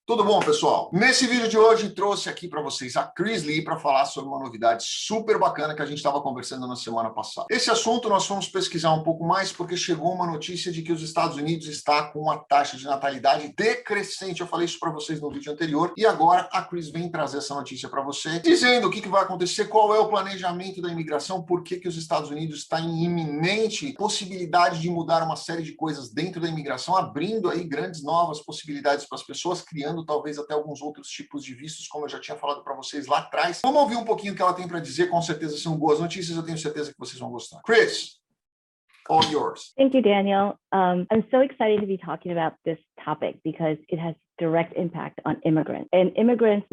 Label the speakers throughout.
Speaker 1: Tudo bom, pessoal? Nesse vídeo de hoje, trouxe aqui para vocês a Kris Lee para falar sobre uma novidade super bacana que a gente estava conversando na semana passada. Esse assunto nós fomos pesquisar um pouco mais porque chegou uma notícia de que os Estados Unidos está com uma taxa de natalidade decrescente. Eu falei isso para vocês no vídeo anterior e agora a Kris vem trazer essa notícia para você, dizendo o que vai acontecer, qual é o planejamento da imigração, por que os Estados Unidos está em iminente possibilidade de mudar uma série de coisas dentro da imigração, abrindo aí grandes novas possibilidades para as pessoas, criando talvez até alguns outros tipos de vistos, como eu já tinha falado para vocês lá atrás. Vamos ouvir um pouquinho o que ela tem para dizer, com certeza são boas notícias, eu tenho certeza que vocês vão gostar. Kris, all yours.
Speaker 2: Thank you, Daniel. I'm so excited to be talking about this topic because it has direct impact on immigrants and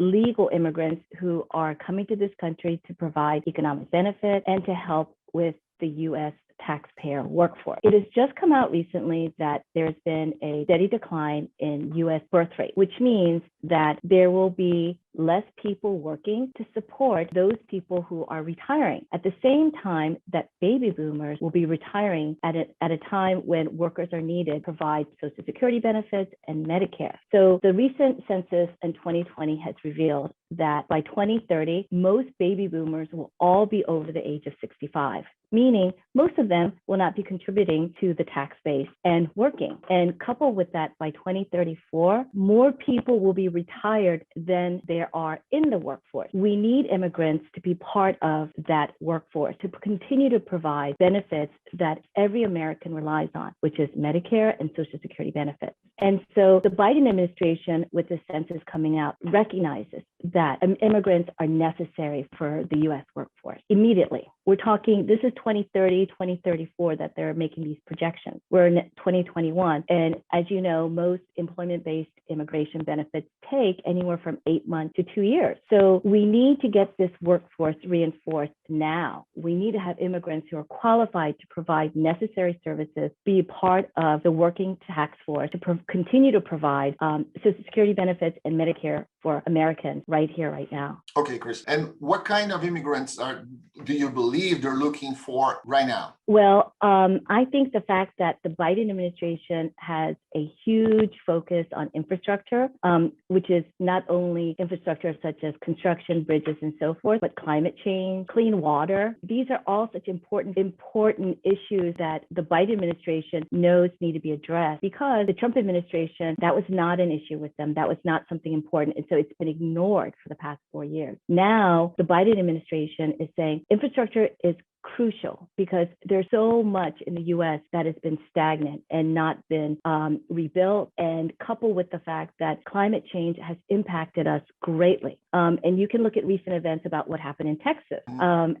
Speaker 2: legal immigrants who are coming to this country to provide economic benefit and to help with the U.S. taxpayer workforce. It has just come out recently that there's been a steady decline in U.S. birth rate, which means that there will be less people working to support those people who are retiring at the same time that baby boomers will be retiring at a time when workers are needed to provide Social Security benefits and Medicare. So the recent census in 2020 has revealed that by 2030, most baby boomers will all be over the age of 65, meaning most of them will not be contributing to the tax base and working. And coupled with that, by 2034, more people will be retired than there are in the workforce. We need immigrants to be part of that workforce, to continue to provide benefits that every American relies on, which is Medicare and Social Security benefits. And so the Biden administration, with the census coming out, recognizes that immigrants are necessary for the U.S. workforce immediately. We're talking, this is 2030, 2034 that they're making these projections. We're in 2021. And as you know, most employment-based immigration benefits take anywhere from 8 months to 2 years. So we need to get this workforce reinforced now. We need to have immigrants who are qualified to provide necessary services, be a part of the working tax force, to continue to provide Social Security benefits and Medicare for Americans right here, right now.
Speaker 1: Okay, Kris. And what kind of immigrants do you believe they're looking for right now?
Speaker 2: Well, I think the fact that the Biden administration has a huge focus on infrastructure, which is not only infrastructure such as construction, bridges, and so forth, but climate change, clean water. These are all such important issues that the Biden administration knows need to be addressed, because the Trump administration, that was not an issue with them. That was not something important. And so it's been ignored for the past 4 years. Now, the Biden administration is saying infrastructure is crucial because there's so much in the U.S. that has been stagnant and not been rebuilt, and coupled with the fact that climate change has impacted us greatly. And you can look at recent events about what happened in Texas,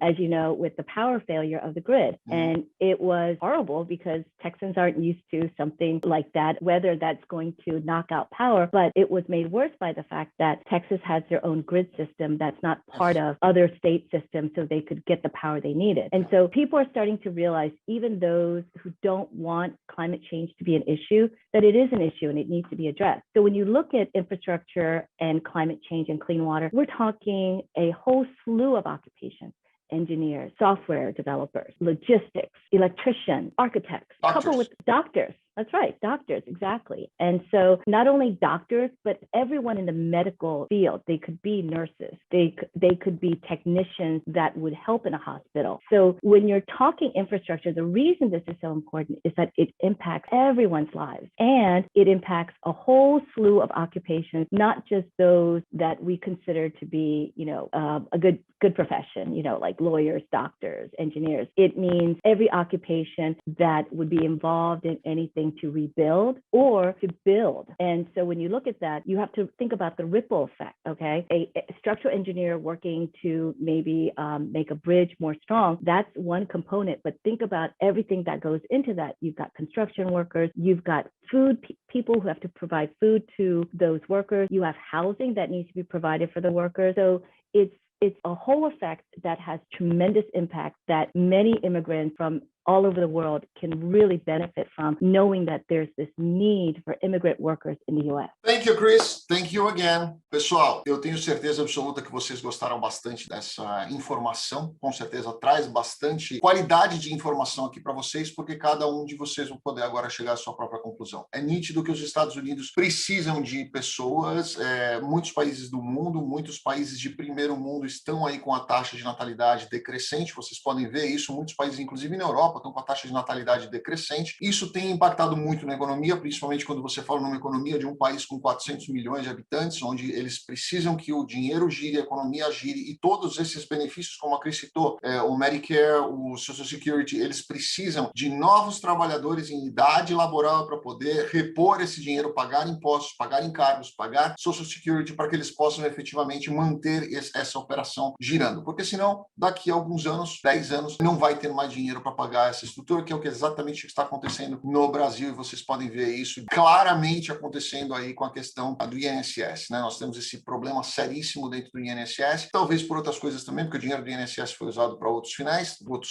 Speaker 2: as you know, with the power failure of the grid. And it was horrible because Texans aren't used to something like that, whether that's going to knock out power, but it was made worse by the fact that Texas has their own grid system that's not part of other state systems, so they could get the power they needed. And so people are starting to realize, even those who don't want climate change to be an issue, that it is an issue and it needs to be addressed. So when you look at infrastructure and climate change and clean water, we're talking a whole slew of occupations: engineers, software developers, logistics, electricians, architects, coupled with doctors. That's right, doctors, exactly. And so not only doctors, but everyone in the medical field. They could be nurses, they could be technicians that would help in a hospital. So when you're talking infrastructure, the reason this is so important is that it impacts everyone's lives, and it impacts a whole slew of occupations, not just those that we consider to be, a good profession, like lawyers, doctors, engineers. It means every occupation that would be involved in anything to rebuild or to build. And so when you look at that, you have to think about the ripple effect, okay? A structural engineer working to maybe make a bridge more strong, that's one component, but think about everything that goes into that. You've got construction workers, you've got food people who have to provide food to those workers, you have housing that needs to be provided for the workers. So it's a whole effect that has tremendous impact that many immigrants from all over the world can really benefit from knowing that there's this need for immigrant workers in the U.S.
Speaker 1: Thank you, Kris. Thank you again. Pessoal, eu tenho certeza absoluta que vocês gostaram bastante dessa informação. Com certeza traz bastante qualidade de informação aqui para vocês, porque cada um de vocês vai poder agora chegar à sua própria conclusão. É nítido que os Estados Unidos precisam de pessoas, muitos países do mundo, muitos países de primeiro mundo estão aí com a taxa de natalidade decrescente, vocês podem ver isso, muitos países, inclusive na Europa, estão com a taxa de natalidade decrescente. Isso tem impactado muito na economia, principalmente quando você fala numa economia de um país com 400 milhões de habitantes, onde eles precisam que o dinheiro gire, a economia gire, e todos esses benefícios, como a Kris citou, o Medicare, o Social Security, eles precisam de novos trabalhadores em idade laboral para poder repor esse dinheiro, pagar impostos, pagar encargos, pagar Social Security, para que eles possam efetivamente manter essa operação girando. Porque senão, daqui a alguns anos, 10 anos, não vai ter mais dinheiro para pagar essa estrutura, que é o que exatamente está acontecendo no Brasil, e vocês podem ver isso claramente acontecendo aí com a questão do INSS, né? Nós temos esse problema seríssimo dentro do INSS, talvez por outras coisas também, porque o dinheiro do INSS foi usado para outros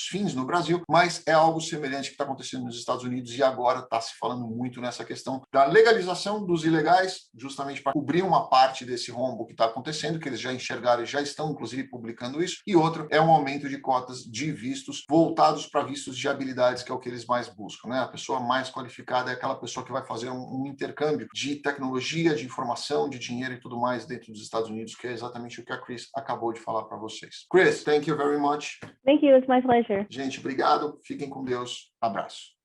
Speaker 1: fins no Brasil, mas é algo semelhante que está acontecendo nos Estados Unidos, e agora está se falando muito nessa questão da legalização dos ilegais, justamente para cobrir uma parte desse rombo que está acontecendo, que eles já enxergaram e já estão, inclusive, publicando isso, e outro é um aumento de cotas de vistos voltados para vistos de habilidades, que é o que eles mais buscam, né? A pessoa mais qualificada é aquela pessoa que vai fazer um intercâmbio de tecnologia, de informação, de dinheiro e tudo mais dentro dos Estados Unidos, que é exatamente o que a Kris acabou de falar para vocês. Kris, thank you very much.
Speaker 2: Thank you, it's my pleasure.
Speaker 1: Gente, obrigado. Fiquem com Deus. Abraço.